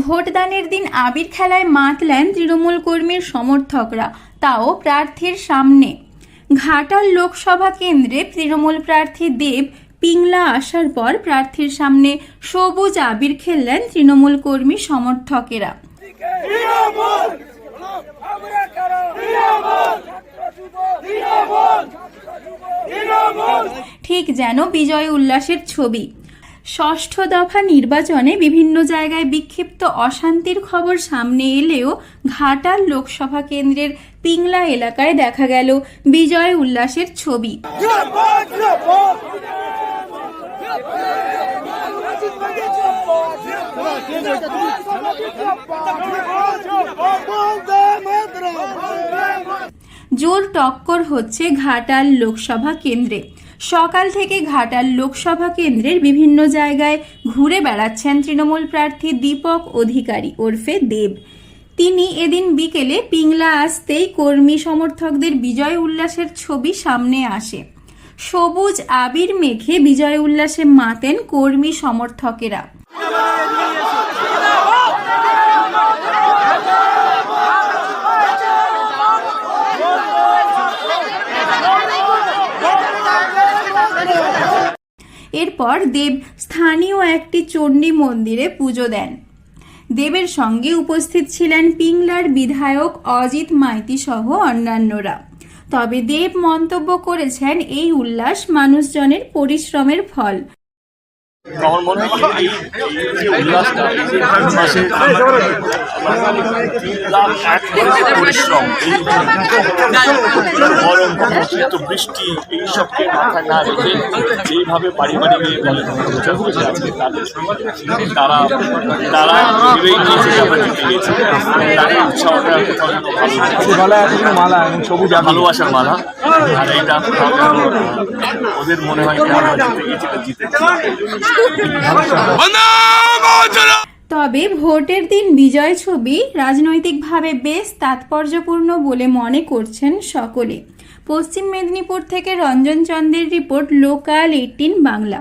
ভোটদানের দিন আবির খেলায় মাতলেন তৃণমূল কর্মীর সমর্থকরা, তাও প্রার্থীর সামনে। ঘাটাল লোকসভা কেন্দ্রে তৃণমূল প্রার্থী দেব পিংলা আসার পর প্রার্থীর সামনে সবুজ আবির খেললেন তৃণমূল কর্মী সমর্থকেরা। ঠিক যেন বিজয় উল্লাসের ছবি। ষষ্ঠ দফা নির্বাচনে বিভিন্ন জায়গায় বিক্ষিপ্ত অশান্তির খবর সামনে এলেও ঘাটাল লোকসভা কেন্দ্রের পিংলা এলাকায় দেখা গেল বিজয় উল্লাসের ছবি। জোর টক্কর হচ্ছে ঘাটাল লোকসভা কেন্দ্রে। সকাল থেকে ঘাটাল লোকসভা কেন্দ্রের বিভিন্ন জায়গায় ঘুরে বেড়াচ্ছেন তৃণমূল প্রার্থী দীপক অধিকারী ওরফে দেব। তিনি এদিন বিকেলে পিংলা আসতেই কর্মী সমর্থকদের বিজয় উল্লাসের ছবি সামনে আসে। সবুজ আবির মেখে বিজয় উল্লাসে মাতেন কর্মী সমর্থকেরা। এরপর দেব স্থানীয় একটি চণ্ডী মন্দিরে পুজো দেন। দেবের সঙ্গে উপস্থিত ছিলেন পিংলার বিধায়ক অজিত মাইতি সহ অন্যান্যরা। তবে দেব মন্তব্য করেছেন এই উল্লাস মানুষজনের পরিশ্রমের ফল। আমার মনে হয় এই উল্লাসটা পরিশ্রম, গরম বৃষ্টি এইসবকে মাথায় না রেখে যেইভাবে পারিবারিক আজকে তারা ভেবেই নিয়েছে আমরা জিতে গেছি। তাদের উৎসাহটা মালা এবং সবুজ ভালোবাসার মালা, আর এইটা ওদের মনে হয় জিতে তবে ভোটের দিন বিজয় ছবি রাজনৈতিকভাবে বেশ তাৎপর্যপূর্ণ বলে মনে করছেন সকলে। পশ্চিম মেদিনীপুর থেকে রঞ্জন চন্দ্রের রিপোর্ট, লোকাল 18 বাংলা।